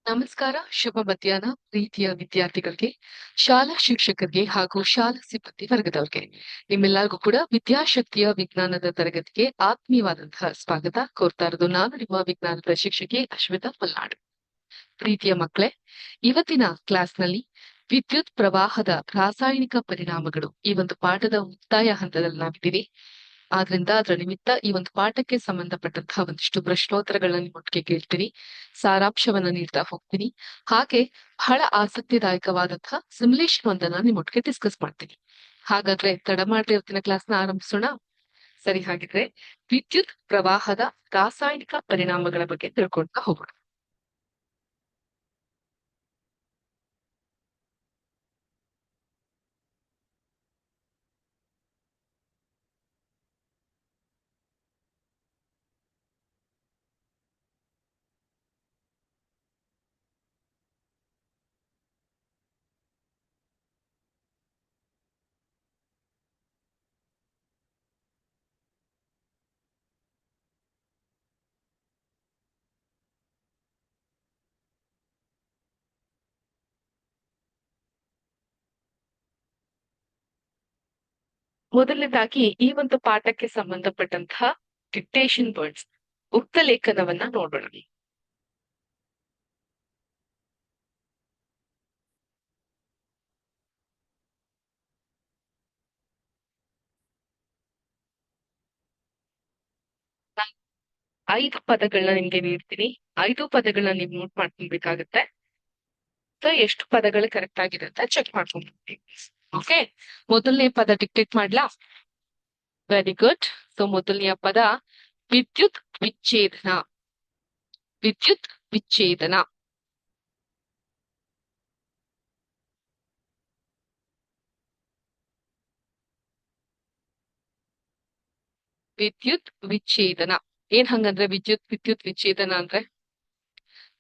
ನಮಸ್ಕಾರ, ಶುಭ ಮಧ್ಯಾಹ್ನ ಪ್ರೀತಿಯ ವಿದ್ಯಾರ್ಥಿಗಳಿಗೆ, ಶಾಲಾ ಶಿಕ್ಷಕರಿಗೆ ಹಾಗೂ ಶಾಲಾ ಸಿಬ್ಬಂದಿ ವರ್ಗದವರಿಗೆ. ನಿಮ್ಮೆಲ್ಲರಿಗೂ ಕೂಡ ವಿದ್ಯಾಶಕ್ತಿಯ ವಿಜ್ಞಾನದ ತರಗತಿಗೆ ಆತ್ಮೀಯವಾದಂತಹ ಸ್ವಾಗತ ಕೋರ್ತಾ ಇರೋದು ನಾನು ನಿಮ್ಮ ವಿಜ್ಞಾನದ ಶಿಕ್ಷಕಿ ಅಶ್ವಿತಾ ಪಲ್ನಾಡು. ಪ್ರೀತಿಯ ಮಕ್ಕಳೇ, ಇವತ್ತಿನ ಕ್ಲಾಸ್ನಲ್ಲಿ ವಿದ್ಯುತ್ ಪ್ರವಾಹದ ರಾಸಾಯನಿಕ ಪರಿಣಾಮಗಳು ಈ ಒಂದು ಪಾಠದ ಮುಕ್ತಾಯ ಹಂತದಲ್ಲಿ ನಾವಿದ್ದೀವಿ. ಆದ್ರಿಂದ ಅದರ ನಿಮಿತ್ತ ಈ ಒಂದು ಪಾಠಕ್ಕೆ ಸಂಬಂಧಪಟ್ಟಂತಹ ಒಂದಿಷ್ಟು ಪ್ರಶ್ನೋತ್ತರಗಳನ್ನ ನಿಮ್ಮೊಟ್ಟಿಗೆ ಕೇಳ್ತೀನಿ, ಸಾರಾಂಶವನ್ನ ನೀಡ್ತಾ ಹೋಗ್ತೀನಿ. ಹಾಗೆ ಬಹಳ ಆಸಕ್ತಿದಾಯಕವಾದಂತಹ ಸಿಮ್ಯುಲೇಷನ್ ಒಂದನ್ನ ನಿಮ್ಮೊಟ್ಟಿಗೆ ಡಿಸ್ಕಸ್ ಮಾಡ್ತೀನಿ. ಹಾಗಾದ್ರೆ ತಡ ಮಾಡದೆ ಇವತ್ತಿನ ಕ್ಲಾಸ್ನ ಆರಂಭಿಸೋಣ. ಸರಿ, ಹಾಗಿದ್ರೆ ವಿದ್ಯುತ್ ಪ್ರವಾಹದ ರಾಸಾಯನಿಕ ಪರಿಣಾಮಗಳ ಬಗ್ಗೆ ತಿಳ್ಕೊಳ್ತಾ ಹೋಗೋಣ. ಮೊದಲನೇದಾಗಿ ಈ ಒಂದು ಪಾಠಕ್ಕೆ ಸಂಬಂಧಪಟ್ಟಂತಹ ಡಿಕ್ಟೇಷನ್ ವರ್ಡ್ಸ್ ಉಕ್ತ ಲೇಖನವನ್ನ ನೋಡೋಣ. ನಾನು 5 ಪದಗಳನ್ನ ನಿಮ್ಗೆ ನೀಡ್ತೀನಿ. 5 ಪದಗಳನ್ನ ನೀವು ನೋಟ್ ಮಾಡ್ಕೊಳ್ಬೇಕಾಗತ್ತೆ. ಎಷ್ಟು ಪದಗಳು ಕರೆಕ್ಟ್ ಆಗಿದೆ ಅಂತ ಚೆಕ್ ಮಾಡ್ಕೊಂಡ್ಬಿಡ್ತೀವಿ. ಓಕೆ, ಮೊದಲನೇ ಪದ ಡಿಕ್ಟೇಟ್ ಮಾಡ್ಲಾ? Very good. ಸೊ ಮೊದಲನೆಯ ಪದ ವಿದ್ಯುತ್ ವಿಚ್ಛೇದನ. ವಿದ್ಯುತ್ ವಿಚ್ಛೇದನ. ವಿದ್ಯುತ್ ವಿಚ್ಛೇದನ ಏನ್ ಹಂಗಂದ್ರೆ ವಿದ್ಯುತ್ ವಿಚ್ಛೇದನ ಅಂದ್ರೆ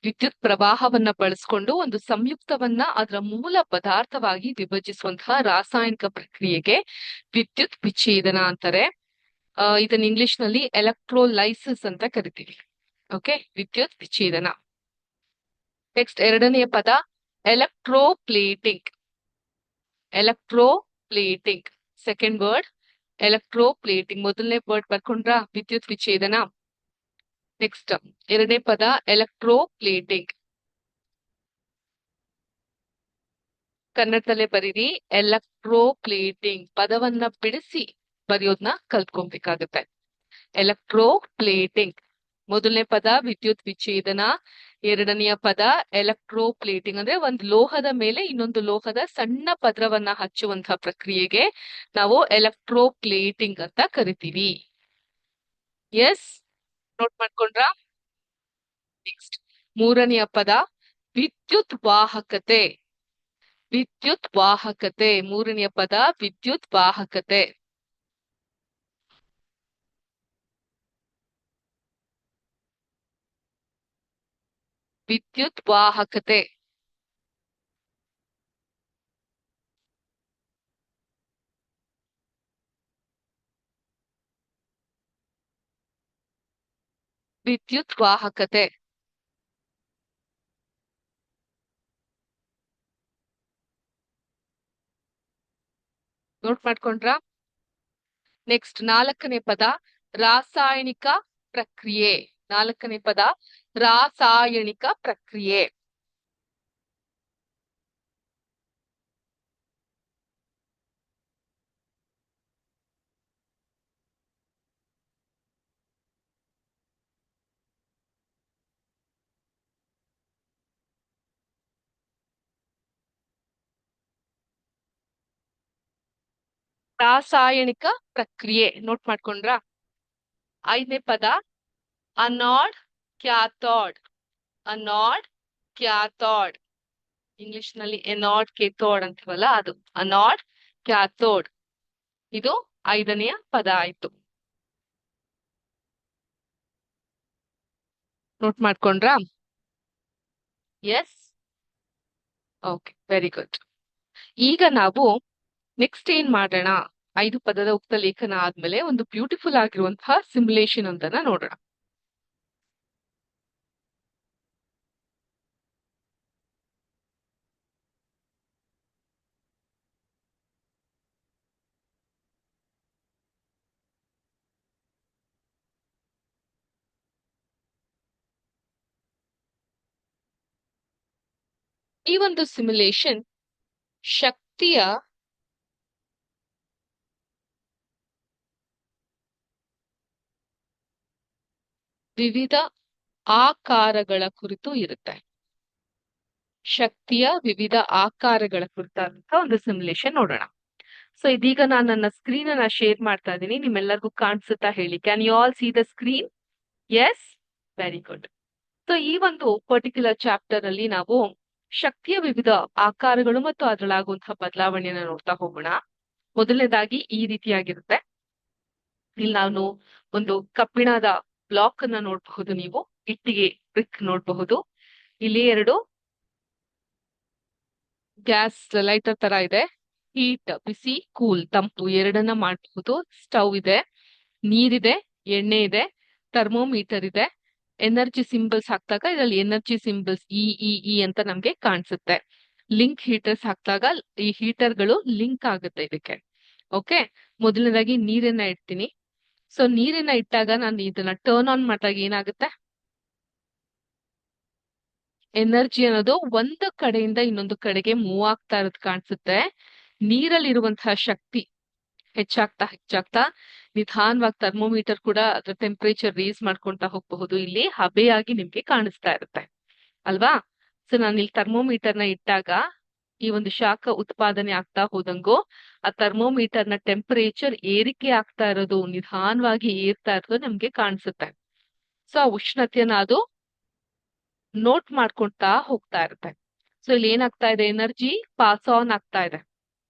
ವಿದ್ಯುತ್ ಪ್ರವಾಹವನ್ನ ಬಳಸ್ಕೊಂಡು ಒಂದು ಸಂಯುಕ್ತವನ್ನ ಅದರ ಮೂಲ ಪದಾರ್ಥವಾಗಿ ವಿಭಜಿಸುವಂತಹ ರಾಸಾಯನಿಕ ಪ್ರಕ್ರಿಯೆಗೆ ವಿದ್ಯುತ್ ವಿಚ್ಛೇದನ ಅಂತಾರೆ. ಇದನ್ನ ಇಂಗ್ಲಿಷ್ ನಲ್ಲಿ ಎಲೆಕ್ಟ್ರೋಲೈಸಿಸ್ ಅಂತ ಕರಿತೀವಿ. ಓಕೆ, ವಿದ್ಯುತ್ ವಿಚ್ಛೇದನ. ನೆಕ್ಸ್ಟ್ ಎರಡನೆಯ ಪದ electroplating. Electroplating second word electroplating. ಮೊದಲನೇ ವರ್ಡ್ ಬರ್ಕೊಂಡ್ರ ವಿದ್ಯುತ್ ವಿಚ್ಛೇದನ. ನೆಕ್ಸ್ಟ್ ಎರಡನೇ ಪದ ಎಲೆಕ್ಟ್ರೋಪ್ಲೇಟಿಂಗ್. ಕನ್ನಡದಲ್ಲೇ ಬರೀರಿ, ಎಲೆಕ್ಟ್ರೋಪ್ಲೇಟಿಂಗ್ ಪದವನ್ನ ಬಿಡಿಸಿ ಬರೆಯೋದನ್ನ ಕಲ್ತ್ಕೊಬೇಕಾಗತ್ತೆ. ಎಲೆಕ್ಟ್ರೋಪ್ಲೇಟಿಂಗ್ ಮೊದಲನೇ ಪದ ವಿದ್ಯುತ್ ವಿಚ್ಛೇದನ, ಎರಡನೆಯ ಪದ ಎಲೆಕ್ಟ್ರೋಪ್ಲೇಟಿಂಗ್ ಅಂದ್ರೆ ಒಂದು ಲೋಹದ ಮೇಲೆ ಇನ್ನೊಂದು ಲೋಹದ ಸಣ್ಣ ಪದರವನ್ನ ಹಚ್ಚುವಂತಹ ಪ್ರಕ್ರಿಯೆಗೆ ನಾವು ಎಲೆಕ್ಟ್ರೋಪ್ಲೇಟಿಂಗ್ ಅಂತ ಕರಿತೀವಿ. ಎಸ್, ನೋಟ್ ಮಾಡ್ಕೊಂಡ್ರ? ನೆಕ್ಸ್ಟ್ ಮೂರನೆಯ ಪದ ವಿದ್ಯುತ್ ವಾಹಕತೆ. ವಿದ್ಯುತ್ ವಾಹಕತೆ ಮೂರನೆಯ ಪದ ವಿದ್ಯುತ್ ವಾಹಕತೆ. ವಿದ್ಯುತ್ ವಾಹಕತೆ. ವಿದ್ಯುತ್ ವಾಹಕತೆ. ನೋಟ್ ಮಾಡ್ಕೊಂಡ್ರ? ನೆಕ್ಸ್ಟ್ ನಾಲ್ಕನೇ ಪದ ರಾಸಾಯನಿಕ ಪ್ರಕ್ರಿಯೆ. ನಾಲ್ಕನೇ ಪದ ರಾಸಾಯನಿಕ ಪ್ರಕ್ರಿಯೆ. ರಾಸಾಯನಿಕ ಪ್ರಕ್ರಿಯೆ ನೋಟ್ ಮಾಡ್ಕೊಂಡ್ರ? ಐದನೇ ಪದ ಅನಾಡ್ ಕ್ಯಾಥೋಡ್. ಅನಾಡ್ ಕ್ಯಾಥೋಡ್ ಇಂಗ್ಲಿಷ್ ನಲ್ಲಿ ಎನಾಡ್ ಕೇಥೋಡ್ ಅಂತೀವಲ್ಲ ಅದು ಅನಾಡ್ ಕ್ಯಾಥೋಡ್. ಇದು ಐದನೆಯ ಪದ ಆಯ್ತು. ನೋಟ್ ಮಾಡ್ಕೊಂಡ್ರ? Yes, okay, very good. ಈಗ ನಾವು ನೆಕ್ಸ್ಟ್ ಏನ್ ಮಾಡೋಣ? 5 ಪದದ ಉಕ್ತ ಲೇಖನ ಆದ್ಮೇಲೆ ಒಂದು ಬ್ಯೂಟಿಫುಲ್ ಆಗಿರುವಂತಹ ಸಿಮ್ಯುಲೇಷನ್ ಅಂತನ ನೋಡೋಣ. ಈ ಒಂದು ಸಿಮ್ಯುಲೇಷನ್ ಶಕ್ತಿಯ ವಿವಿಧ ಆಕಾರಗಳ ಕುರಿತು ಇರುತ್ತೆ. ಶಕ್ತಿಯ ವಿವಿಧ ಆಕಾರಗಳ ಕುರಿತಾದಂತ ಒಂದು ಸಿಮ್ಯುಲೇಷನ್ ನೋಡೋಣ. ಸೊ ಇದೀಗ ನಾನು ನನ್ನ ಸ್ಕ್ರೀನ್ ಅನ್ನ ಶೇರ್ ಮಾಡ್ತಾ ಇದ್ದೀನಿ. ನಿಮ್ಮೆಲ್ಲರಿಗೂ ಕಾಣಿಸುತ್ತಾ ಹೇಳಿ. Can you all see the screen? Yes, very good. So ಈ ಒಂದು ಪರ್ಟಿಕ್ಯುಲರ್ ಚಾಪ್ಟರ್ ಅಲ್ಲಿ ನಾವು ಶಕ್ತಿಯ ವಿವಿಧ ಆಕಾರಗಳು ಮತ್ತು ಅದರಲ್ಲಾಗುವಂತಹ ಬದಲಾವಣೆಯನ್ನ ನೋಡ್ತಾ ಹೋಗೋಣ. ಮೊದಲನೇದಾಗಿ ಈ ರೀತಿಯಾಗಿರುತ್ತೆ. ಇಲ್ಲಿ ನಾನು ಒಂದು ಕಬ್ಬಿಣದ ಬ್ಲಾಕ್ ಅನ್ನ ನೋಡಬಹುದು, ನೀವು ಇಟ್ಟಿಗೆ ಬ್ರಿಕ್ ನೋಡಬಹುದು. ಇಲ್ಲಿ ಎರಡು ಗ್ಯಾಸ್ ಲೈಟರ್ ತರ ಇದೆ. ಹೀಟ್ ಬಿಸಿ, ಕೂಲ್ ತಂಪು ಎರಡನ್ನ ಮಾಡಬಹುದು. ಸ್ಟವ್ ಇದೆ, ನೀರಿದೆ, ಎಣ್ಣೆ ಇದೆ, ಥರ್ಮೋಮೀಟರ್ ಇದೆ. ಎನರ್ಜಿ ಸಿಂಬಲ್ಸ್ ಹಾಕ್ದಾಗ ಇದರಲ್ಲಿ ಎನರ್ಜಿ ಸಿಂಬಲ್ಸ್ ಇ ಅಂತ ನಮ್ಗೆ ಕಾಣಿಸುತ್ತೆ. ಲಿಂಕ್ ಹೀಟರ್ಸ್ ಹಾಕಿದಾಗ ಈ ಹೀಟರ್ಗಳು ಲಿಂಕ್ ಆಗುತ್ತೆ ಇದಕ್ಕೆ. ಓಕೆ, ಮೊದಲನೇದಾಗಿ ನೀರನ್ನ ಇಡ್ತೀನಿ. ಸೊ ನೀರನ್ನ ಇಟ್ಟಾಗ ನಾನು ಇದನ್ನ ಟರ್ನ್ ಆನ್ ಮಾಡಿದಾಗ ಏನಾಗುತ್ತೆ? ಎನರ್ಜಿ ಅನ್ನೋದು ಒಂದು ಕಡೆಯಿಂದ ಇನ್ನೊಂದು ಕಡೆಗೆ ಮೂವ್ ಆಗ್ತಾ ಇರೋದು ಕಾಣಿಸುತ್ತೆ. ನೀರಲ್ಲಿರುವಂತಹ ಶಕ್ತಿ ಹೆಚ್ಚಾಗ್ತಾ ನಿಧಾನವಾಗಿ ಥರ್ಮೋಮೀಟರ್ ಕೂಡ ಅದ್ರ ಟೆಂಪರೇಚರ್ ರೇಸ್ ಮಾಡ್ಕೊಂತಾ ಹೋಗಬಹುದು. ಇಲ್ಲಿ ಹಬೆಯಾಗಿ ನಿಮ್ಗೆ ಕಾಣಿಸ್ತಾ ಇರುತ್ತೆ ಅಲ್ವಾ? ಸೊ ನಾನು ಇಲ್ಲಿ ಥರ್ಮೋಮೀಟರ್ ನ ಇಟ್ಟಾಗ ಈ ಒಂದು ಶಾಖ ಉತ್ಪಾದನೆ ಆಗ್ತಾ ಹೋದಂಗು ಆ ಥರ್ಮೋಮೀಟರ್ ನ ಟೆಂಪರೇಚರ್ ಏರಿಕೆ ಆಗ್ತಾ ಇರೋದು, ನಿಧಾನವಾಗಿ ಏರ್ತಾ ಇರೋದು ನಮ್ಗೆ ಕಾಣಿಸುತ್ತೆ. ಸೊ ಆ ಉಷ್ಣತೆಯನ್ನ ಅದು ನೋಟ್ ಮಾಡ್ಕೊಂತಾ ಹೋಗ್ತಾ ಇರುತ್ತೆ. ಸೊ ಇಲ್ಲಿ ಏನಾಗ್ತಾ ಇದೆ? ಎನರ್ಜಿ ಪಾಸ್ ಆನ್ ಆಗ್ತಾ ಇದೆ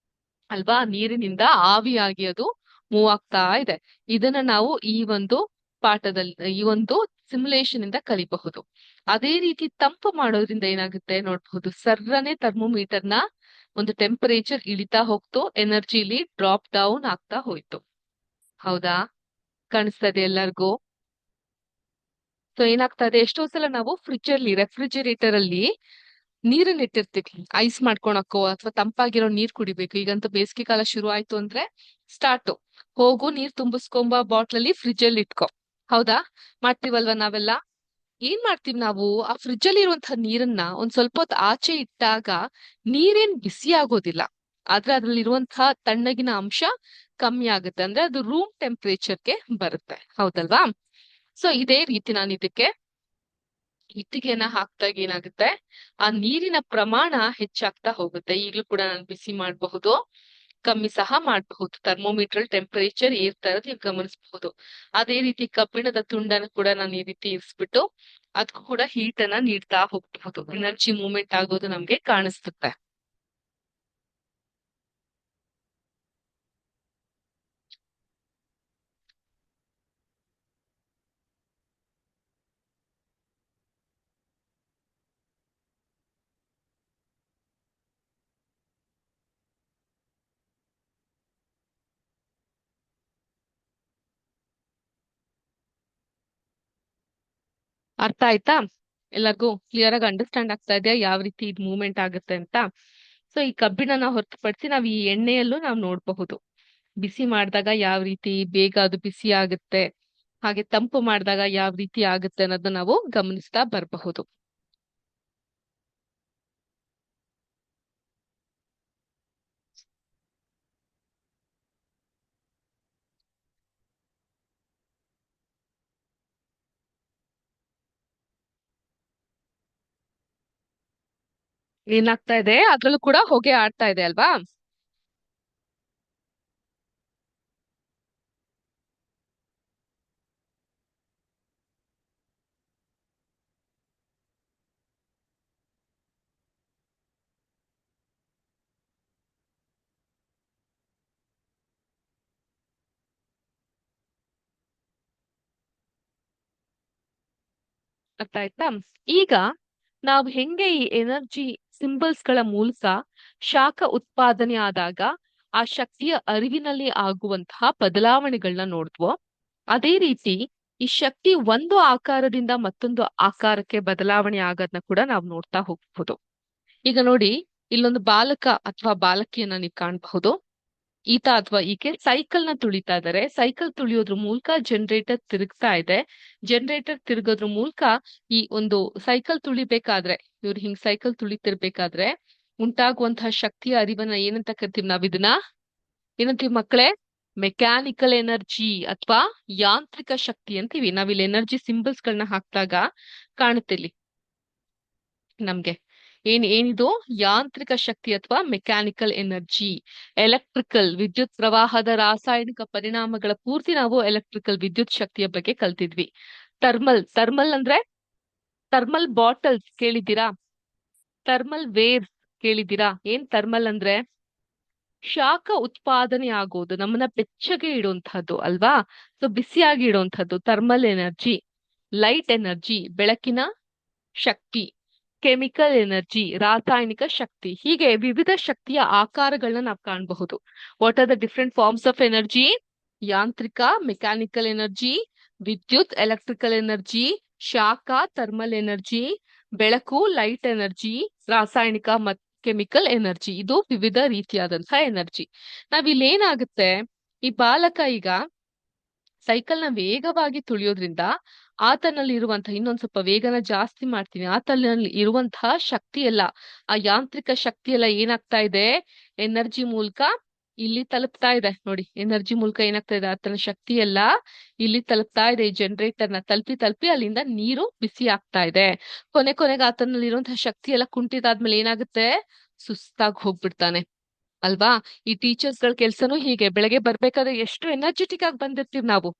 ಅಲ್ವಾ? ನೀರಿನಿಂದ ಆವಿಯಾಗಿ ಅದು ಮೂವ್ ಆಗ್ತಾ ಇದೆ. ಇದನ್ನ ನಾವು ಈ ಒಂದು ಪಾಠದಲ್ಲಿ, ಈ ಒಂದು ಸಿಮ್ಯುಲೇಷನ್ ಇಂದ ಕಲಿಬಹುದು. ಅದೇ ರೀತಿ ತಂಪು ಮಾಡೋದ್ರಿಂದ ಏನಾಗುತ್ತೆ ನೋಡ್ಬಹುದು. ಸರ್ರನೆ ಥರ್ಮೋಮೀಟರ್ ನ ಒಂದು ಟೆಂಪರೇಚರ್ ಇಳಿತಾ ಹೋಗ್ತು, ಎನರ್ಜಿಲಿ ಡ್ರಾಪ್ ಡೌನ್ ಆಗ್ತಾ ಹೋಯ್ತು. ಹೌದಾ? ಕಾಣಿಸ್ತಾ ಇದೆ ಎಲ್ಲರಿಗೂ? ಸೊ ಏನಾಗ್ತಾ ಇದೆ, ಎಷ್ಟೋ ಸಲ ನಾವು ಫ್ರಿಜ್ ಅಲ್ಲಿ, ರೆಫ್ರಿಜರೇಟರ್ ಅಲ್ಲಿ ನೀರನ್ನ ಇಟ್ಟಿರ್ತೀವಿ ಐಸ್ ಮಾಡ್ಕೊಳಕ್ಕೋ ಅಥವಾ ತಂಪಾಗಿರೋ ನೀರ್ ಕುಡಿಬೇಕು. ಈಗಂತೂ ಬೇಸಿಗೆ ಕಾಲ ಶುರು ಆಯ್ತು ಅಂದ್ರೆ ಸ್ಟಾರ್ಟ್, ಹೋಗು ನೀರ್ ತುಂಬಿಸ್ಕೊಂಬ ಬಾಟ್ಲಲ್ಲಿ ಫ್ರಿಜ್ ಅಲ್ಲಿ ಇಟ್ಕೊ. ಹೌದಾ? ಮಾಡ್ತೀವಲ್ವಾ ನಾವೆಲ್ಲ? ಏನ್ ಮಾಡ್ತೀವಿ ನಾವು, ಆ ಫ್ರಿಜ್ ಅಲ್ಲಿ ಇರುವಂತಹ ನೀರನ್ನ ಒಂದ್ ಸ್ವಲ್ಪ ಹೊತ್ತು ಆಚೆ ಇಟ್ಟಾಗ ನೀರೇನ್ ಬಿಸಿ ಆಗೋದಿಲ್ಲ, ಆದ್ರೆ ಅದ್ರಲ್ಲಿ ಇರುವಂತಹ ತಣ್ಣಗಿನ ಅಂಶ ಕಮ್ಮಿ ಆಗುತ್ತೆ. ಅಂದ್ರೆ ಅದು ರೂಮ್ ಟೆಂಪರೇಚರ್ಗೆ ಬರುತ್ತೆ. ಹೌದಲ್ವಾ? ಸೊ ಇದೇ ರೀತಿ ನಾನು ಇದಕ್ಕೆ ಇಟ್ಟಿಗೆನ ಹಾಕ್ದಾಗ ಏನಾಗುತ್ತೆ, ಆ ನೀರಿನ ಪ್ರಮಾಣ ಹೆಚ್ಚಾಗ್ತಾ ಹೋಗುತ್ತೆ. ಈಗ್ಲೂ ಕೂಡ ನಾನು ಬಿಸಿ ಮಾಡಬಹುದು, ಕಮ್ಮಿ ಸಹ ಮಾಡಬಹುದು. ಥರ್ಮೋಮೀಟರ್ ಟೆಂಪರೇಚರ್ ಏರ್ತಾ ಇರೋದು ನೀವು ಗಮನಿಸಬಹುದು. ಅದೇ ರೀತಿ ಕಬ್ಬಿಣದ ತುಂಡನ್ನು ಕೂಡ ನಾನು ಈ ರೀತಿ ಇರಿಸ್ಬಿಟ್ಟು ಅದಕ್ಕೂ ಕೂಡ ಹೀಟ್ ಅನ್ನ ನೀಡ್ತಾ ಹೋಗಬಹುದು. ಎನರ್ಜಿ ಮೂವ್ಮೆಂಟ್ ಆಗೋದು ನಮ್ಗೆ ಕಾಣಿಸುತ್ತೆ. ಅರ್ಥ ಆಯ್ತಾ? ಎಲ್ಲರಿಗೂ ಕ್ಲಿಯರ್ ಆಗಿ ಅಂಡರ್ಸ್ಟ್ಯಾಂಡ್ ಆಗ್ತಾ ಇದೆಯಾ ಯಾವ ರೀತಿ ಇದು ಮೂವ್ಮೆಂಟ್ ಆಗುತ್ತೆ ಅಂತ? ಸೊ ಈ ಕಬ್ಬಿಣನ ಹೊರತುಪಡಿಸಿ ನಾವು ಈ ಎಣ್ಣೆಯಲ್ಲೂ ನಾವು ನೋಡಬಹುದು. ಬಿಸಿ ಮಾಡಿದಾಗ ಯಾವ ರೀತಿ ಬೇಗ ಅದು ಬಿಸಿ ಆಗುತ್ತೆ, ಹಾಗೆ ತಂಪು ಮಾಡಿದಾಗ ಯಾವ ರೀತಿ ಆಗುತ್ತೆ ಅನ್ನೋದನ್ನ ನಾವು ಗಮನಿಸ್ತಾ ಬರಬಹುದು. ಏನಾಗ್ತಾ ಇದೆ, ಅದ್ರಲ್ಲೂ ಕೂಡ ಹೊಗೆ ಆಡ್ತಾ ಇದೆ ಅಲ್ವಾ? ಅರ್ಥ ಆಯ್ತಾ? ಈಗ ನಾವು ಹೆಂಗೆ ಈ ಎನರ್ಜಿ ಸಿಂಬಲ್ಸ್ ಗಳ ಮೂಲಕ ಶಾಖ ಉತ್ಪಾದನೆ ಆದಾಗ ಆ ಶಕ್ತಿಯ ಅರಿವಿನಲ್ಲಿ ಆಗುವಂತಹ ಬದಲಾವಣೆಗಳನ್ನ ನೋಡಿದ್ವೋ, ಅದೇ ರೀತಿ ಈ ಶಕ್ತಿ ಒಂದು ಆಕಾರದಿಂದ ಮತ್ತೊಂದು ಆಕಾರಕ್ಕೆ ಬದಲಾವಣೆ ಆಗೋದನ್ನ ಕೂಡ ನಾವು ನೋಡ್ತಾ ಹೋಗ್ಬಹುದು. ಈಗ ನೋಡಿ, ಇಲ್ಲೊಂದು ಬಾಲಕ ಅಥವಾ ಬಾಲಕಿಯನ್ನ ನೀವು ಕಾಣಬಹುದು. ಈತ ಅಥವಾ ಈಕೆ ಸೈಕಲ್ ನ ತುಳಿತಾ ಇದ್ದಾರೆ. ಸೈಕಲ್ ತುಳಿಯೋದ್ರ ಮೂಲಕ ಜನರೇಟರ್ ತಿರುಗ್ತಾ ಇದೆ. ಜನರೇಟರ್ ತಿರುಗೋದ್ರ ಮೂಲಕ ಈ ಒಂದು ಸೈಕಲ್ ತುಳಿಬೇಕಾದ್ರೆ, ಇವ್ರು ಹಿಂಗ್ ಸೈಕಲ್ ತುಳಿತಿರ್ಬೇಕಾದ್ರೆ ಉಂಟಾಗುವಂತಹ ಶಕ್ತಿಯ ಅರಿವನ್ನ ಏನಂತ ಕರಿತೀವಿ ನಾವ್ ಇದನ್ನ? ಏನಂತೀವಿ ಮಕ್ಕಳೇ? ಮೆಕ್ಯಾನಿಕಲ್ ಎನರ್ಜಿ ಅಥವಾ ಯಾಂತ್ರಿಕ ಶಕ್ತಿ ಅಂತೀವಿ. ನಾವಿಲ್ಲಿ ಎನರ್ಜಿ ಸಿಂಬಲ್ಸ್ ಗಳನ್ನ ಹಾಕಿದಾಗ ಕಾಣುತ್ತೆ ಇಲ್ಲಿ ನಮ್ಗೆ. ಏನಿದು? ಯಾಂತ್ರಿಕ ಶಕ್ತಿ ಅಥವಾ ಮೆಕ್ಯಾನಿಕಲ್ ಎನರ್ಜಿ. ಎಲೆಕ್ಟ್ರಿಕಲ್ ವಿದ್ಯುತ್ ಪ್ರವಾಹದ ರಾಸಾಯನಿಕ ಪರಿಣಾಮಗಳ ಪೂರ್ತಿ ನಾವು ಎಲೆಕ್ಟ್ರಿಕಲ್ ವಿದ್ಯುತ್ ಶಕ್ತಿಯ ಬಗ್ಗೆ ಕಲ್ತಿದ್ವಿ. ಥರ್ಮಲ್ ಅಂದ್ರೆ ಥರ್ಮಲ್ ಬಾಟಲ್ಸ್ ಕೇಳಿದ್ದೀರಾ? ಥರ್ಮಲ್ ವೇವ್ಸ್ ಕೇಳಿದ್ದೀರಾ? ಏನ್ ಥರ್ಮಲ್ ಅಂದ್ರೆ? ಶಾಖ ಉತ್ಪಾದನೆ ಆಗೋದು, ನಮ್ಮನ್ನ ಬೆಚ್ಚಗೆ ಇಡುವಂತಹದ್ದು ಅಲ್ವಾ? ಸೊ ಬಿಸಿಯಾಗಿ ಇಡುವಂತಹದ್ದು ಥರ್ಮಲ್ ಎನರ್ಜಿ. ಲೈಟ್ ಎನರ್ಜಿ ಬೆಳಕಿನ ಶಕ್ತಿ. ಕೆಮಿಕಲ್ ಎನರ್ಜಿ ರಾಸಾಯನಿಕ ಶಕ್ತಿ. ಹೀಗೆ ವಿವಿಧ ಶಕ್ತಿಯ ಆಕಾರಗಳನ್ನ ನಾವು ಕಾಣಬಹುದು. What are the different forms of energy? ಯಾಂತ್ರಿಕ ಮೆಕ್ಯಾನಿಕಲ್ ಎನರ್ಜಿ, ವಿದ್ಯುತ್ ಎಲೆಕ್ಟ್ರಿಕಲ್ ಎನರ್ಜಿ, ಶಾಖ ಥರ್ಮಲ್ ಎನರ್ಜಿ, ಬೆಳಕು ಲೈಟ್ ಎನರ್ಜಿ, ರಾಸಾಯನಿಕ ಮತ್ತು ಕೆಮಿಕಲ್ ಎನರ್ಜಿ. ಇದು ವಿವಿಧ ರೀತಿಯಾದಂತಹ ಎನರ್ಜಿ. ನಾವಿಲ್ಲೇನಾಗುತ್ತೆ, ಈ ಬಾಲಕ ಈಗ ಸೈಕಲ್ ನ ವೇಗವಾಗಿ ತುಳಿಯೋದ್ರಿಂದ ಆತನಲ್ಲಿ ಇರುವಂತಹ, ಇನ್ನೊಂದ್ ಸ್ವಲ್ಪ ವೇಗನ ಜಾಸ್ತಿ ಮಾಡ್ತೀನಿ, ಆತನಲ್ಲಿ ಇರುವಂತಹ ಶಕ್ತಿ ಎಲ್ಲ, ಆ ಯಾಂತ್ರಿಕ ಶಕ್ತಿ ಎಲ್ಲ ಏನಾಗ್ತಾ ಇದೆ? ಎನರ್ಜಿ ಮೂಲಕ ಇಲ್ಲಿ ತಲುಪ್ತಾ ಇದೆ. ನೋಡಿ, ಎನರ್ಜಿ ಮೂಲಕ ಏನಾಗ್ತಾ ಇದೆ? ಆತನ ಶಕ್ತಿ ಎಲ್ಲ ಇಲ್ಲಿ ತಲುಪ್ತಾ ಇದೆ. ಈ ಜನರೇಟರ್ ನ ತಲುಪಿ ಅಲ್ಲಿಂದ ನೀರು ಬಿಸಿ ಆಗ್ತಾ ಇದೆ. ಕೊನೆಗೆ ಆತನಲ್ಲಿ ಇರುವಂತಹ ಶಕ್ತಿ ಎಲ್ಲ ಕುಂಠಿತಾದ್ಮೇಲೆ ಏನಾಗುತ್ತೆ? ಸುಸ್ತಾಗಿ ಹೋಗ್ಬಿಡ್ತಾನೆ ಅಲ್ವಾ? ಈ ಟೀಚರ್ಸ್ ಗಳ ಕೆಲ್ಸನೂ ಹೀಗೆ. ಬೆಳಗ್ಗೆ ಬರ್ಬೇಕಾದ್ರೆ ಎಷ್ಟು ಎನರ್ಜೆಟಿಕ್ ಆಗಿ ಬಂದಿರ್ತೀವಿ ನಾವು.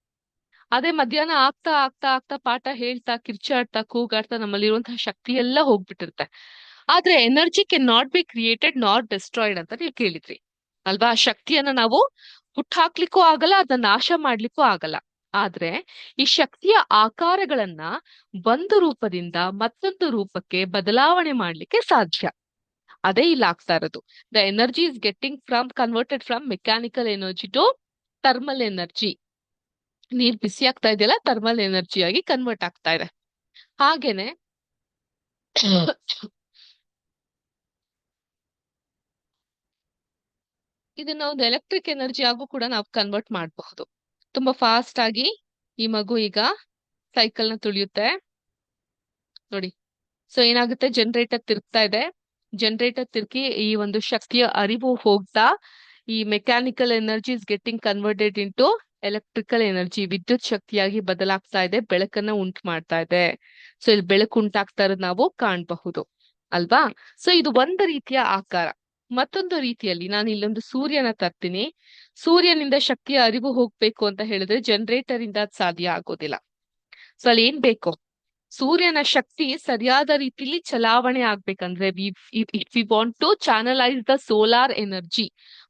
ಅದೇ ಮಧ್ಯಾಹ್ನ ಆಗ್ತಾ ಆಗ್ತಾ ಆಗ್ತಾ ಪಾಠ ಹೇಳ್ತಾ ಕಿರ್ಚಾಡ್ತಾ ಕೂಗಾಡ್ತಾ ನಮ್ಮಲ್ಲಿರುವಂತಹ ಶಕ್ತಿ ಎಲ್ಲ ಹೋಗ್ಬಿಟ್ಟಿರುತ್ತೆ. ಆದ್ರೆ energy can not be created not destroyed ಅಂತ ನೀವು ಕೇಳಿದ್ರಿ ಅಲ್ವಾ? ಶಕ್ತಿಯನ್ನ ನಾವು ಹುಟ್ಟಾಕ್ಲಿಕ್ಕೂ ಆಗಲ್ಲ, ಅದನ್ನ ನಾಶ ಮಾಡ್ಲಿಕ್ಕೂ ಆಗಲ್ಲ. ಆದ್ರೆ ಈ ಶಕ್ತಿಯ ಆಕಾರಗಳನ್ನ ಒಂದು ರೂಪದಿಂದ ಮತ್ತೊಂದು ರೂಪಕ್ಕೆ ಬದಲಾವಣೆ ಮಾಡ್ಲಿಕ್ಕೆ ಸಾಧ್ಯ. ಅದೇ ಇಲ್ಲಿ ಆಗ್ತಾ ಇರೋದು. The energy is getting converted from mechanical energy to thermal energy. ನೀರ್ ಬಿಸಿ ಆಗ್ತಾ ಇದೆಯಲ್ಲ, ಥರ್ಮಲ್ ಎನರ್ಜಿ ಆಗಿ ಕನ್ವರ್ಟ್ ಆಗ್ತಾ ಇದೆ. ಹಾಗೇನೆ ಇದನ್ನ ಒಂದು ಎಲೆಕ್ಟ್ರಿಕ್ ಎನರ್ಜಿ ಆಗು ಕೂಡ ನಾವು ಕನ್ವರ್ಟ್ ಮಾಡಬಹುದು. ತುಂಬಾ ಫಾಸ್ಟ್ ಆಗಿ ಈ ಮಗು ಈಗ ಸೈಕಲ್ ನ ತುಳಿಯುತ್ತೆ ನೋಡಿ. ಸೊ ಏನಾಗುತ್ತೆ? ಜನರೇಟರ್ ತಿರುಗ್ತಾ ಇದೆ. ಜನರೇಟರ್ ತಿರುಗಿ ಈ ಒಂದು ಶಕ್ತಿಯ ಅರಿವು ಹೋಗ್ತಾ ಈ mechanical energy is getting converted into electrical energy, ವಿದ್ಯುತ್ ಶಕ್ತಿಯಾಗಿ ಬದಲಾಗ್ತಾ ಇದೆ, ಬೆಳಕನ್ನ ಉಂಟು ಮಾಡ್ತಾ ಇದೆ. ಸೊ ಇಲ್ಲಿ ಬೆಳಕು ಉಂಟಾಗ್ತಾ ಇರೋದು ನಾವು ಕಾಣಬಹುದು ಅಲ್ವಾ? ಸೊ ಇದು ಒಂದು ರೀತಿಯ ಆಕಾರ. ಮತ್ತೊಂದು ರೀತಿಯಲ್ಲಿ ನಾನು ಇಲ್ಲೊಂದು ಸೂರ್ಯನ ತರ್ತೀನಿ. ಸೂರ್ಯನಿಂದ ಶಕ್ತಿಯ ಅರಿವು ಹೋಗ್ಬೇಕು ಅಂತ ಹೇಳಿದ್ರೆ ಜನರೇಟರ್ ಇಂದ ಅದ್ ಸಾಧ್ಯ ಆಗೋದಿಲ್ಲ. ಸೊ ಅಲ್ಲಿ ಏನ್ ಬೇಕು? ಸೂರ್ಯನ ಶಕ್ತಿ ಸರಿಯಾದ ರೀತಿಲಿ ಚಲಾವಣೆ ಆಗ್ಬೇಕಂದ್ರೆ if we want to channelise the solar energy,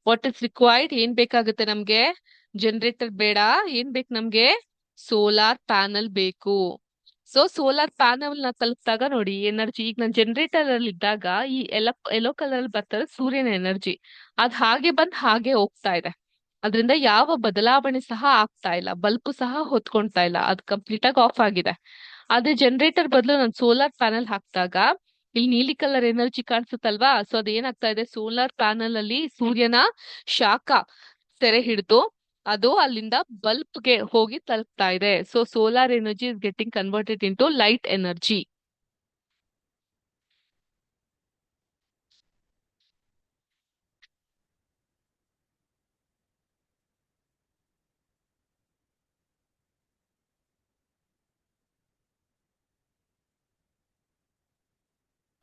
what is required? ಏನ್ ಬೇಕಾಗುತ್ತೆ ನಮ್ಗೆ? ಜನರೇಟರ್ ಬೇಡ, ಏನ್ ಬೇಕು ನಮ್ಗೆ? ಸೋಲಾರ್ ಪ್ಯಾನಲ್ ಬೇಕು. ಸೊ ಸೋಲಾರ್ ಪ್ಯಾನಲ್ ನ ತಲುಪಿದಾಗ ನೋಡಿ ಎನರ್ಜಿ. ಈಗ ನಾನು ಜನರೇಟರ್ ಅಲ್ಲಿ ಇದ್ದಾಗ ಈ ಯೆಲ್ಲೋ ಕಲರ್ ಅಲ್ಲಿ ಬರ್ತಾರೆ ಸೂರ್ಯನ ಎನರ್ಜಿ, ಅದ್ ಹಾಗೆ ಬಂದ್ ಹಾಗೆ ಹೋಗ್ತಾ ಇದೆ. ಅದರಿಂದ ಯಾವ ಬದಲಾವಣೆ ಸಹ ಆಗ್ತಾ ಇಲ್ಲ. ಬಲ್ಬ್ ಸಹ ಹೊತ್ಕೊಂತಾ ಇಲ್ಲ, ಅದು ಕಂಪ್ಲೀಟ್ ಆಗಿ ಆಫ್ ಆಗಿದೆ. ಅದೇ ಜನರೇಟರ್ ಬದಲು ನಾನು ಸೋಲಾರ್ ಪ್ಯಾನಲ್ ಹಾಕಿದಾಗ ಇಲ್ಲಿ ನೀಲಿ ಕಲರ್ ಎನರ್ಜಿ ಕಾಣಿಸುತ್ತಲ್ವಾ? ಸೊ ಅದ್ ಏನಾಗ್ತಾ ಇದೆ? ಸೋಲಾರ್ ಪ್ಯಾನಲ್ ಅಲ್ಲಿ ಸೂರ್ಯನ ಶಾಖ ಸೆರೆ ಹಿಡಿದು ಅದು ಅಲ್ಲಿಂದ ಬಲ್ಬ್ ಗೆ ಹೋಗಿ ತಲುಪ್ತಾ ಇದೆ. So solar energy is getting converted into light energy.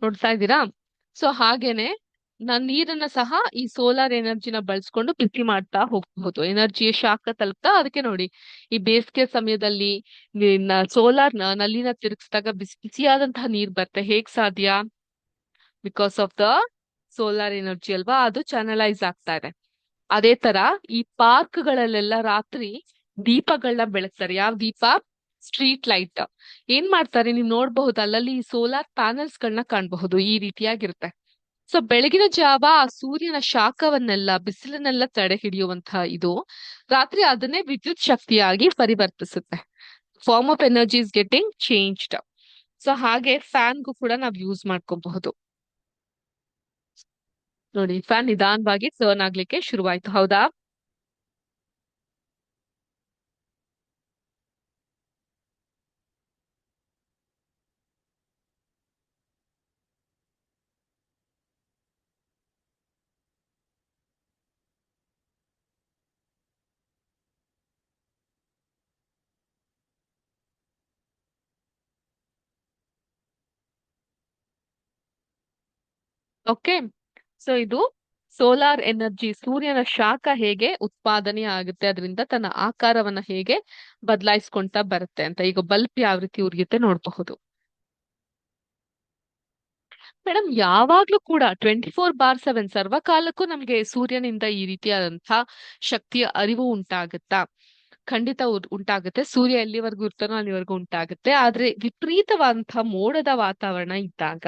ನೋಡ್ತಾ ಇದ್ದೀರಾ? ಸೊ ಹಾಗೇನೆ ನಾನ್ ನೀರನ್ನ ಸಹ ಈ ಸೋಲಾರ್ ಎನರ್ಜಿನ ಬಳಸ್ಕೊಂಡು ಬಿಸಿ ಮಾಡ್ತಾ ಹೋಗ್ಬಹುದು. ಎನರ್ಜಿಯ ಶಾಖ ತಲುಪ್ತಾ. ಅದಕ್ಕೆ ನೋಡಿ, ಈ ಬೇಸಿಗೆ ಸಮಯದಲ್ಲಿ ಸೋಲಾರ್ ನಲ್ಲಿನ ತಿರುಗಿಸಿದಾಗ ಬಿಸಿ ಬಿಸಿಯಾದಂತಹ ನೀರ್ ಬರುತ್ತೆ. ಹೇಗ್ ಸಾಧ್ಯ? Because of the solar energy ಅಲ್ವಾ? ಅದು ಚಾನಲೈಸ್ ಆಗ್ತಾ ಇದೆ. ಅದೇ ತರ ಈ ಪಾರ್ಕ್ ಗಳಲ್ಲೆಲ್ಲ ರಾತ್ರಿ ದೀಪಗಳನ್ನ ಬೆಳಗ್ತಾರೆ. ಯಾವ ದೀಪ? Street light. ಏನ್ ಮಾಡ್ತಾರೆ ನೀವು ನೋಡ್ಬಹುದು, ಅಲ್ಲಲ್ಲಿ ಸೋಲಾರ್ ಪ್ಯಾನಲ್ಸ್ ಗಳನ್ನ ಕಾಣಬಹುದು. ಈ ರೀತಿಯಾಗಿರುತ್ತೆ. ಸೊ ಬೆಳಗಿನ ಜಾವ ಆ ಸೂರ್ಯನ ಶಾಖವನ್ನೆಲ್ಲ, ಬಿಸಿಲನ್ನೆಲ್ಲ ತಡೆ ಹಿಡಿಯುವಂತಹ ಇದು ರಾತ್ರಿ ಅದನ್ನೇ ವಿದ್ಯುತ್ ಶಕ್ತಿಯಾಗಿ ಪರಿವರ್ತಿಸುತ್ತೆ. Form of energy is getting changed. So ಹಾಗೆ ಫ್ಯಾನ್ಗೂ ಕೂಡ ನಾವ್ ಯೂಸ್ ಮಾಡ್ಕೋಬಹುದು. ನೋಡಿ, ಫ್ಯಾನ್ ನಿಧಾನವಾಗಿ ಟರ್ನ್ ಆಗ್ಲಿಕ್ಕೆ ಶುರುವಾಯ್ತು, ಹೌದಾ? ಓಕೆ. ಸೊ ಇದು ಸೋಲಾರ್ ಎನರ್ಜಿ, ಸೂರ್ಯನ ಶಾಖ ಹೇಗೆ ಉತ್ಪಾದನೆ ಆಗುತ್ತೆ, ಅದರಿಂದ ತನ್ನ ಆಕಾರವನ್ನ ಹೇಗೆ ಬದಲಾಯಿಸ್ಕೊಂತ ಬರುತ್ತೆ ಅಂತ. ಈಗ ಬಲ್ಬ್ ಯಾವ ರೀತಿ ಉರಿಯುತ್ತೆ ನೋಡಬಹುದು. ಮೇಡಮ್, ಯಾವಾಗ್ಲೂ ಕೂಡ 24/7 ಸರ್ವಕಾಲಕ್ಕೂ ನಮ್ಗೆ ಸೂರ್ಯನಿಂದ ಈ ರೀತಿಯಾದಂತಹ ಶಕ್ತಿಯ ಅರಿವು ಉಂಟಾಗುತ್ತಾ? ಖಂಡಿತ ಉಂಟಾಗುತ್ತೆ. ಸೂರ್ಯ ಎಲ್ಲಿವರೆಗೂ ಇರ್ತಾನೋ ಅಲ್ಲಿವರೆಗೂ ಉಂಟಾಗುತ್ತೆ. ಆದ್ರೆ ವಿಪರೀತವಾದಂತಹ ಮೋಡದ ವಾತಾವರಣ ಇದ್ದಾಗ,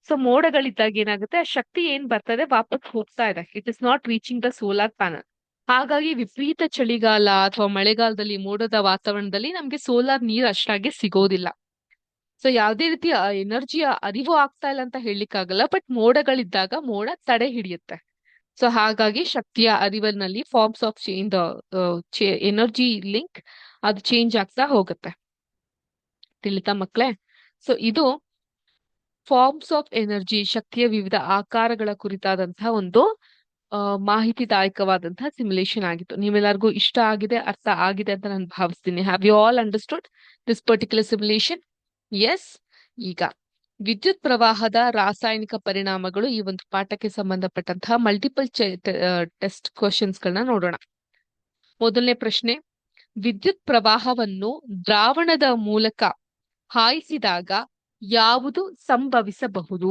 ಸೊ ಮೋಡಗಳಿದ್ದಾಗ ಏನಾಗುತ್ತೆ, ಆ ಶಕ್ತಿ ಏನ್ ಬರ್ತದೆ ವಾಪಸ್ ಹೋಗ್ತಾ ಇದೆ. It is not reaching the solar panel. ಹಾಗಾಗಿ ವಿಪರೀತ ಚಳಿಗಾಲ ಅಥವಾ ಮಳೆಗಾಲದಲ್ಲಿ ಮೋಡದ ವಾತಾವರಣದಲ್ಲಿ ನಮ್ಗೆ ಸೋಲಾರ್ ನೀರ್ ಅಷ್ಟಾಗಿ ಸಿಗೋದಿಲ್ಲ. ಸೊ ಯಾವ್ದೇ ರೀತಿಯ ಎನರ್ಜಿಯ ಅರಿವು ಆಗ್ತಾ ಇಲ್ಲ ಅಂತ ಹೇಳಲಿಕ್ಕಾಗಲ್ಲ. ಬಟ್ ಮೋಡಗಳಿದ್ದಾಗ ಮೋಡ ತಡೆ ಹಿಡಿಯುತ್ತೆ. ಸೊ ಹಾಗಾಗಿ ಶಕ್ತಿಯ ಅರಿವಿನಲ್ಲಿ forms of change, energy link ಅದು ಚೇಂಜ್ ಆಗ್ತಾ ಹೋಗುತ್ತೆ. ತಿಳಿತಾ ಮಕ್ಳೇ? ಸೊ ಇದು ಫಾರ್ಮ್ಸ್ ಆಫ್ ಎನರ್ಜಿ, ಶಕ್ತಿಯ ವಿವಿಧ ಆಕಾರಗಳ ಕುರಿತಾದಂತಹ ಒಂದು ಮಾಹಿತಿದಾಯಕವಾದಂತಹ ಸಿಮ್ಯುಲೇಷನ್ ಆಗಿತ್ತು. ನೀವೆಲ್ಲರಿಗೂ ಇಷ್ಟ ಆಗಿದೆ, ಅರ್ಥ ಆಗಿದೆ ಅಂತ ನಾನು ಭಾವಿಸ್ತೀನಿ. Have you all understood this particular simulation? Yes. ಈಗ ವಿದ್ಯುತ್ ಪ್ರವಾಹದ ರಾಸಾಯನಿಕ ಪರಿಣಾಮಗಳು, ಈ ಒಂದು ಪಾಠಕ್ಕೆ ಸಂಬಂಧಪಟ್ಟಂತಹ ಮಲ್ಟಿಪಲ್ ಟೆಸ್ಟ್ ಕ್ವಶನ್ಸ್ ಗಳನ್ನ ನೋಡೋಣ. ಮೊದಲನೇ ಪ್ರಶ್ನೆ, ವಿದ್ಯುತ್ ಪ್ರವಾಹವನ್ನು ದ್ರಾವಣದ ಮೂಲಕ ಹಾಯಿಸಿದಾಗ ಯಾವುದು ಸಂಭವಿಸಬಹುದು?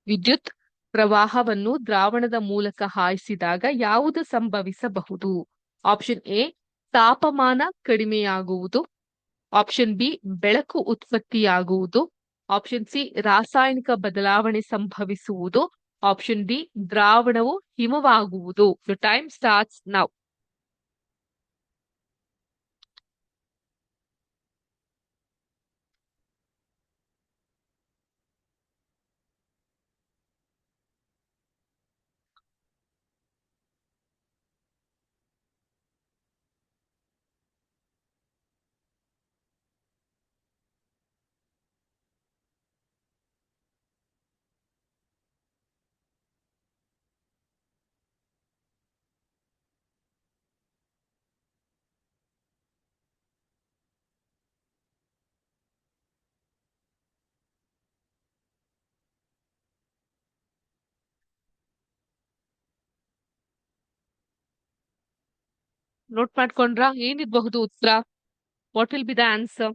ವಿದ್ಯುತ್ ಪ್ರವಾಹವನ್ನು ದ್ರಾವಣದ ಮೂಲಕ ಹಾಯಿಸಿದಾಗ ಯಾವುದು ಸಂಭವಿಸಬಹುದು? ಆಪ್ಷನ್ ಎ, ತಾಪಮಾನ ಕಡಿಮೆಯಾಗುವುದು. ಆಪ್ಷನ್ ಬಿ, ಬೆಳಕು ಉತ್ಪತ್ತಿಯಾಗುವುದು. ಆಪ್ಷನ್ ಸಿ, ರಾಸಾಯನಿಕ ಬದಲಾವಣೆ ಸಂಭವಿಸುವುದು. ಆಪ್ಷನ್ ಡಿ, ದ್ರಾವಣವು ಹಿಮವಾಗುವುದು. The time starts now. Note ಮಾಡ್ಕೊಂಡ್ರಾ? ಏನಿರಬಹುದು ಉತ್ತರ? What will be the answer?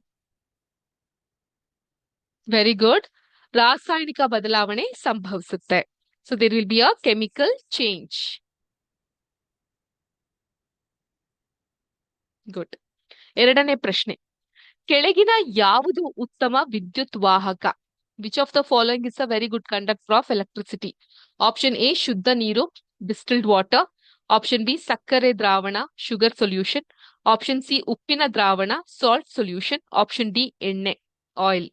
Very good. ರಾಸಾಯನಿಕ ಬದಲಾವಣೆ ಸಂಭವಿಸುತ್ತೆ. So there will be a chemical change. Good. ಎರಡನೇ ಪ್ರಶ್ನೆ, ಕೆಳಗಿನ ಯಾವುದು ಉತ್ತಮ ವಿದ್ಯುತ್ ವಾಹಕ? Which of the following is a very good conductor of electricity? Option A, ಶುದ್ಧ ನೀರು, ಡಿಸ್ಟಿಲ್ಡ್ ವಾಟರ್. ಆಪ್ಷನ್ ಬಿ, ಸಕ್ಕರೆ ದ್ರಾವಣ, ಶುಗರ್ ಸೊಲ್ಯೂಷನ್. ಆಪ್ಷನ್ ಸಿ, ಉಪ್ಪಿನ ದ್ರಾವಣ, ಸಾಲ್ಟ್ ಸೊಲ್ಯೂಷನ್. ಆಪ್ಷನ್ ಡಿ, ಎಣ್ಣೆ, ಆಯಿಲ್.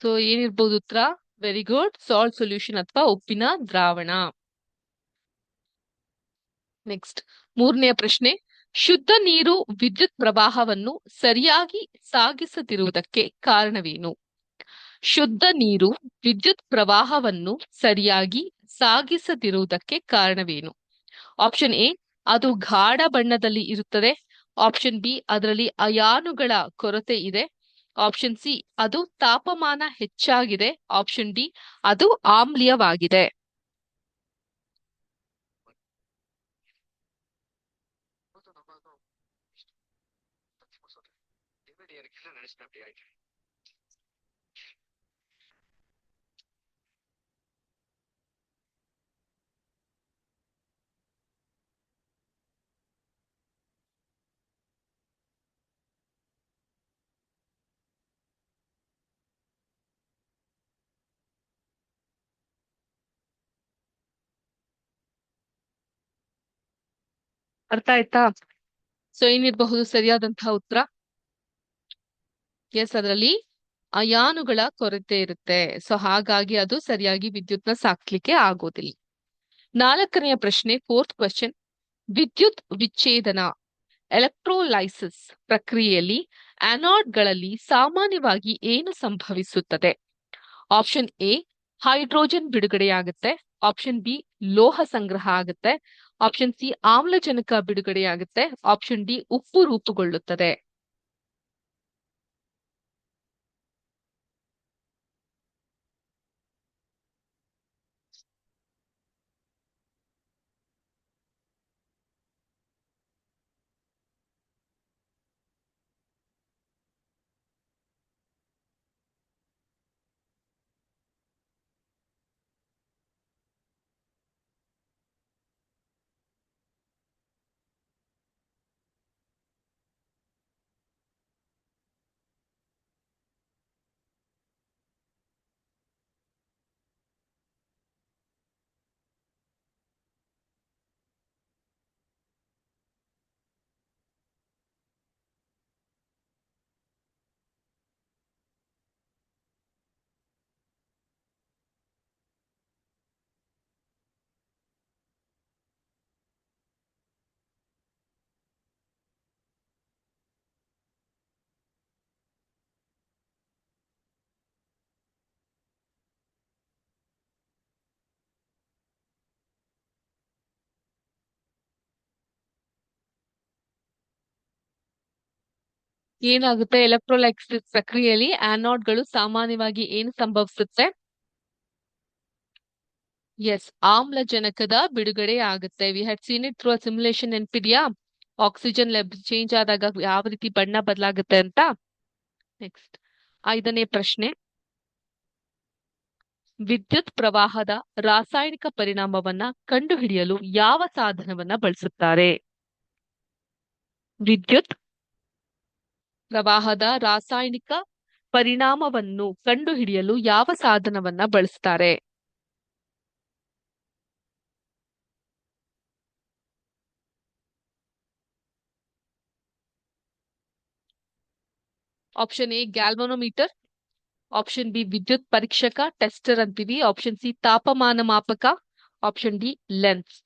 ಸೊ ಏನಿರ್ಬೋದು ಉತ್ತರ? ವೆರಿ ಗುಡ್, ಸಾಲ್ಟ್ ಸೊಲ್ಯೂಷನ್ ಅಥವಾ ಉಪ್ಪಿನ ದ್ರಾವಣ. ನೆಕ್ಸ್ಟ್, ಮೂರನೆಯ ಪ್ರಶ್ನೆ, ಶುದ್ಧ ನೀರು ವಿದ್ಯುತ್ ಪ್ರವಾಹವನ್ನು ಸರಿಯಾಗಿ ಸಾಗಿಸದಿರುವುದಕ್ಕೆ ಕಾರಣವೇನು? ಶುದ್ಧ ನೀರು ವಿದ್ಯುತ್ ಪ್ರವಾಹವನ್ನು ಸರಿಯಾಗಿ ಸಾಗಿಸದಿರುವುದಕ್ಕೆ ಕಾರಣವೇನು? ಆಪ್ಷನ್ ಎ, ಅದು ಗಾಢ ಬಣ್ಣದಲ್ಲಿ ಇರುತ್ತದೆ. ಆಪ್ಷನ್ ಬಿ, ಅದರಲ್ಲಿ ಅಯಾನುಗಳ ಕೊರತೆ ಇದೆ. ಆಪ್ಷನ್ ಸಿ, ಅದು ತಾಪಮಾನ ಹೆಚ್ಚಾಗಿದೆ. ಆಪ್ಷನ್ ಡಿ, ಅದು ಆಮ್ಲೀಯವಾಗಿದೆ. ಅರ್ಥ ಆಯ್ತಾ? ಸೊ ಏನಿರಬಹುದು ಸರಿಯಾದಂತಹ ಉತ್ತರ? ಎಸ್, ಅದರಲ್ಲಿ ಅಯಾನುಗಳ ಕೊರತೆ ಇರುತ್ತೆ. ಸೊ ಹಾಗಾಗಿ ಅದು ಸರಿಯಾಗಿ ವಿದ್ಯುತ್ನ ಸಾಕ್ಲಿಕ್ಕೆ ಆಗೋದಿಲ್ಲ. 4ನೆಯ ಪ್ರಶ್ನೆ, ಫೋರ್ತ್ ಕ್ವೆಶ್ಚನ್. ವಿದ್ಯುತ್ ವಿಚ್ಛೇದನ ಎಲೆಕ್ಟ್ರೋಲೈಸಿಸ್ ಪ್ರಕ್ರಿಯೆಯಲ್ಲಿ ಆನೋಡ್ಗಳಲ್ಲಿ ಸಾಮಾನ್ಯವಾಗಿ ಏನು ಸಂಭವಿಸುತ್ತದೆ? ಆಪ್ಷನ್ ಎ, ಹೈಡ್ರೋಜನ್ ಬಿಡುಗಡೆಯಾಗುತ್ತೆ. ಆಪ್ಷನ್ ಬಿ, ಲೋಹ ಸಂಗ್ರಹ ಆಗುತ್ತೆ. ಆಪ್ಷನ್ ಸಿ, ಆಮ್ಲಜನಕ ಬಿಡುಗಡೆಯಾಗುತ್ತೆ. ಆಪ್ಷನ್ ಡಿ, ಉಪ್ಪು ರೂಪುಗೊಳ್ಳುತ್ತದೆ. ಏನಾಗುತ್ತೆ? ಎಲೆಕ್ಟ್ರೋಲೈಸಿಸ್ ಪ್ರಕ್ರಿಯೆಯಲ್ಲಿ ಆನೋಡ್ಗಳು ಸಾಮಾನ್ಯವಾಗಿ ಏನು ಸಂಭವಿಸುತ್ತೆ? ಎಸ್, ಆಮ್ಲಜನಕದ ಬಿಡುಗಡೆ ಆಗುತ್ತೆ. We had seen it through a simulation. ನೆನ್ಪಿದ್ಯಾ? ಆಕ್ಸಿಜನ್ ಚೇಂಜ್ ಆದಾಗ ಯಾವ ರೀತಿ ಬಣ್ಣ ಬದಲಾಗುತ್ತೆ ಅಂತ. ನೆಕ್ಸ್ಟ್, 5ನೇ ಪ್ರಶ್ನೆ. ವಿದ್ಯುತ್ ಪ್ರವಾಹದ ರಾಸಾಯನಿಕ ಪರಿಣಾಮವನ್ನ ಕಂಡುಹಿಡಿಯಲು ಯಾವ ಸಾಧನವನ್ನ ಬಳಸುತ್ತಾರೆ? ವಿದ್ಯುತ್ ಪ್ರವಾಹದ ರಾಸಾಯನಿಕ ಪರಿಣಾಮವನ್ನು ಕಂಡುಹಿಡಿಯಲು ಯಾವ ಸಾಧನವನ್ನ ಬಳಸ್ತಾರೆ? Option A, galvanometer. Option B, ವಿದ್ಯುತ್ ಪರೀಕ್ಷಕ, ಟೆಸ್ಟರ್ ಅಂತೀವಿ. ಆಪ್ಷನ್ ಸಿ, ತಾಪಮಾನ ಮಾಪಕ. Option D, lens.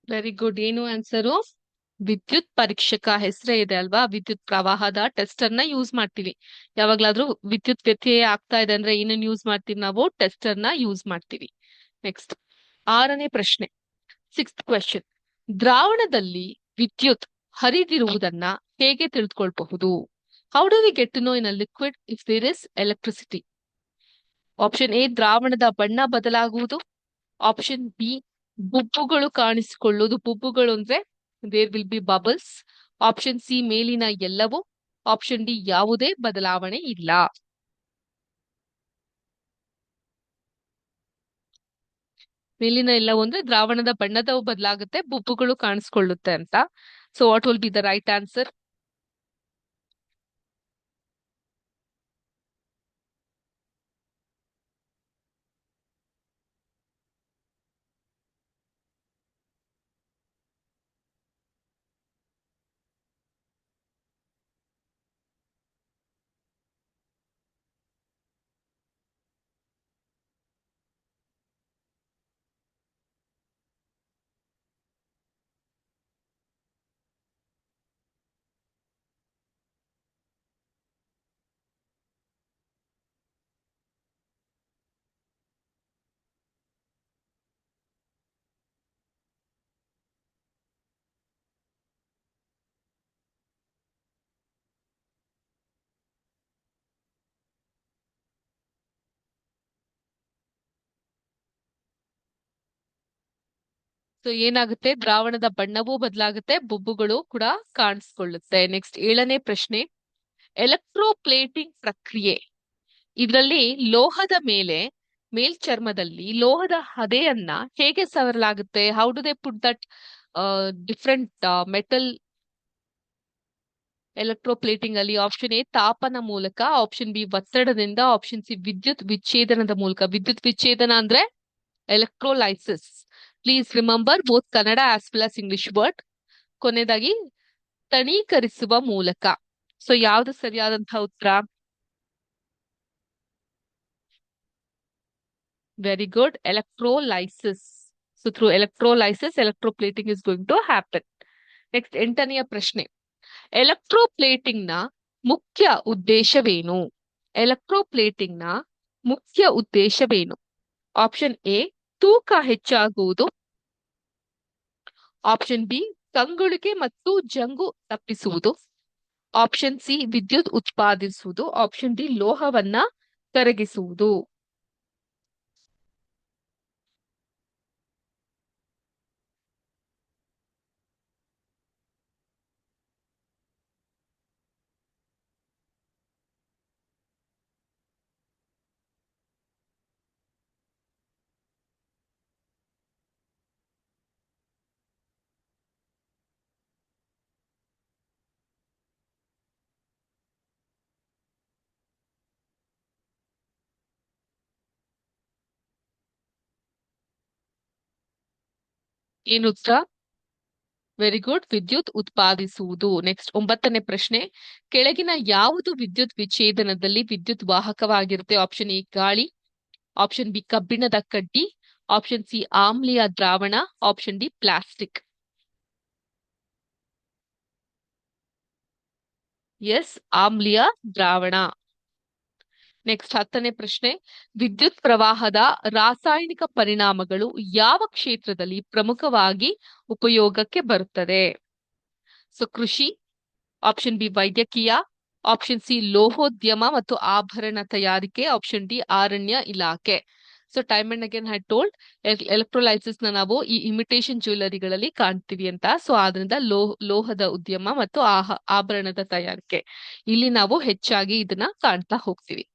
Very good. ಏನು ಆನ್ಸರು? ವಿದ್ಯುತ್ ಪರೀಕ್ಷಕ. ಹೆಸರೇ ಇದೆ ಅಲ್ವಾ? ವಿದ್ಯುತ್ ಪ್ರವಾಹದ ಟೆಸ್ಟರ್ ನ ಯೂಸ್ ಮಾಡ್ತೀವಿ. ಯಾವಾಗ್ಲಾದ್ರೂ ವಿದ್ಯುತ್ ವ್ಯತ್ಯಯ ಆಗ್ತಾ ಇದೆ ಅಂದ್ರೆ ಏನನ್ನ ಯೂಸ್ ಮಾಡ್ತೀವಿ ನಾವು? ಟೆಸ್ಟರ್ ನ ಯೂಸ್ ಮಾಡ್ತೀವಿ. ನೆಕ್ಸ್ಟ್, 6ನೇ ಪ್ರಶ್ನೆ, 6th ಕ್ವೆಶ್ಚನ್. ದ್ರಾವಣದಲ್ಲಿ ವಿದ್ಯುತ್ ಹರಿದಿರುವುದನ್ನ ಹೇಗೆ ತಿಳಿದುಕೊಳ್ಳಬಹುದು? How do we get to know in a liquid if there is electricity? Option A, ದ್ರಾವಣದ ಬಣ್ಣ ಬದಲಾಗುವುದು. ಆಪ್ಷನ್ ಬಿ, ಬುಬ್ಬುಗಳು ಕಾಣಿಸಿಕೊಳ್ಳುವುದು. ಬುಬ್ಬುಗಳು ಅಂದ್ರೆ there will be bubbles. Option C, ಮೇಲಿನ ಎಲ್ಲವೂ. ಆಪ್ಷನ್ ಡಿ, ಯಾವುದೇ ಬದಲಾವಣೆ ಇಲ್ಲ. ಮೇಲಿನ ಎಲ್ಲವೂ ಅಂದ್ರೆ ದ್ರಾವಣದ ಬಣ್ಣದ ಬದಲಾಗುತ್ತೆ, ಬುಬ್ಬುಗಳು ಕಾಣಿಸ್ಕೊಳ್ಳುತ್ತೆ ಅಂತ. So what will be the right answer? So ಏನಾಗುತ್ತೆ, ದ್ರಾವಣದ ಬಣ್ಣವೂ ಬದಲಾಗುತ್ತೆ, ಬೊಬ್ಬುಗಳು ಕೂಡ ಕಾಣಿಸ್ಕೊಳ್ಳುತ್ತೆ. ನೆಕ್ಸ್ಟ್ 7ನೇ ಪ್ರಶ್ನೆ, ಎಲೆಕ್ಟ್ರೋಪ್ಲೇಟಿಂಗ್ ಪ್ರಕ್ರಿಯೆ. ಇದರಲ್ಲಿ ಲೋಹದ ಮೇಲೆ ಮೇಲ್ಚರ್ಮದಲ್ಲಿ ಲೋಹದ ಹದೆಯನ್ನ ಹೇಗೆ ಸವರಲಾಗುತ್ತೆ? How do they put that different metal electroplating ಅಲ್ಲಿ? ಆಪ್ಷನ್ ಎ ತಾಪನ ಮೂಲಕ, ಆಪ್ಷನ್ ಬಿ ಒತ್ತಡದಿಂದ, ಆಪ್ಷನ್ ಸಿ ವಿದ್ಯುತ್ ವಿಚ್ಛೇದನದ ಮೂಲಕ. ವಿದ್ಯುತ್ ವಿಚ್ಛೇದನ ಅಂದ್ರೆ electrolysis. Please remember both Kannada as well as English word. ಕೊನೆಯದಾಗಿ ತಣೀಕರಿಸುವ ಮೂಲಕ. ಸೊ ಯಾವ್ದು ಸರಿಯಾದಂತಹ ಉತ್ತರ? Very good, electrolysis. So through electrolysis electroplating is going to happen. Next 8ನೆಯ ಪ್ರಶ್ನೆ, ಎಲೆಕ್ಟ್ರೋಪ್ಲೇಟಿಂಗ್ ನ ಮುಖ್ಯ ಉದ್ದೇಶವೇನು? ಎಲೆಕ್ಟ್ರೋಪ್ಲೇಟಿಂಗ್ ನ ಮುಖ್ಯ ಉದ್ದೇಶವೇನು? ಆಪ್ಷನ್ ಎ ತೂಕ ಹೆಚ್ಚಾಗುವುದು, ಆಪ್ಷನ್ ಬಿ ಕಂಗುಳಿಕೆ ಮತ್ತು ಜಂಗು ತಪ್ಪಿಸುವುದು, ಆಪ್ಷನ್ ಸಿ ವಿದ್ಯುತ್ ಉತ್ಪಾದಿಸುವುದು, ಆಪ್ಷನ್ ಡಿ ಲೋಹವನ್ನ ಕರಗಿಸುವುದು. ಏನು ಉತ್ತರ? ವೆರಿ ಗುಡ್, ವಿದ್ಯುತ್ ಉತ್ಪಾದಿಸುವುದು. ನೆಕ್ಸ್ಟ್ 9ನೇ ಪ್ರಶ್ನೆ, ಕೆಳಗಿನ ಯಾವುದು ವಿದ್ಯುತ್ ವಿಚ್ಛೇದನದಲ್ಲಿ ವಿದ್ಯುತ್ ವಾಹಕವಾಗಿರುತ್ತೆ? ಆಪ್ಷನ್ ಎ ಗಾಳಿ, ಆಪ್ಷನ್ ಬಿ ಕಬ್ಬಿಣದ ಕಡ್ಡಿ, ಆಪ್ಷನ್ ಸಿ ಆಮ್ಲೀಯ ದ್ರಾವಣ, ಆಪ್ಷನ್ ಡಿ ಪ್ಲಾಸ್ಟಿಕ್. ಎಸ್, ಆಮ್ಲೀಯ ದ್ರಾವಣ. ನೆಕ್ಸ್ಟ್ 10ನೇ ಪ್ರಶ್ನೆ, ವಿದ್ಯುತ್ ಪ್ರವಾಹದ ರಾಸಾಯನಿಕ ಪರಿಣಾಮಗಳು ಯಾವ ಕ್ಷೇತ್ರದಲ್ಲಿ ಪ್ರಮುಖವಾಗಿ ಉಪಯೋಗಕ್ಕೆ ಬರುತ್ತದೆ? ಸೊ ಕೃಷಿ, ಆಪ್ಷನ್ ಬಿ ವೈದ್ಯಕೀಯ, ಆಪ್ಷನ್ ಸಿ ಲೋಹೋದ್ಯಮ ಮತ್ತು ಆಭರಣ ತಯಾರಿಕೆ, ಆಪ್ಷನ್ ಡಿ ಅರಣ್ಯ ಇಲಾಖೆ. So time and again I told, electrolysis ನ ನಾವು ಈ ಇಮಿಟೇಷನ್ ಜ್ಯುವೆಲರಿಗಳಲ್ಲಿ ಕಾಣ್ತೀವಿ ಅಂತ. ಸೊ ಆದ್ರಿಂದ ಲೋಹದ ಉದ್ಯಮ ಮತ್ತು ಆಭರಣದ ತಯಾರಿಕೆ, ಇಲ್ಲಿ ನಾವು ಹೆಚ್ಚಾಗಿ ಇದನ್ನ ಕಾಣ್ತಾ ಹೋಗ್ತೀವಿ.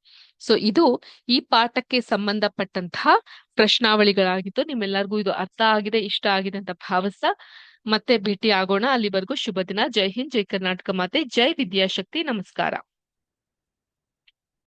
ಸೊ ಇದು ಈ ಪಾಠಕ್ಕೆ ಸಂಬಂಧಪಟ್ಟಂತಹ ಪ್ರಶ್ನಾವಳಿಗಳಾಗಿತ್ತು. ನಿಮ್ಮೆಲ್ಲರಿಗೂ ಇದು ಅರ್ಥ ಆಗಿದೆ, ಇಷ್ಟ ಆಗಿದೆ ಅಂತ ಭಾವಿಸ್ತಾ ಮತ್ತೆ ಭೇಟಿ ಆಗೋಣ. ಅಲ್ಲಿವರೆಗೂ ಶುಭ ದಿನ. ಜೈ ಹಿಂದ್, ಜೈ ಕರ್ನಾಟಕ ಮಾತೆ, ಜೈ ವಿದ್ಯಾಶಕ್ತಿ. ನಮಸ್ಕಾರ.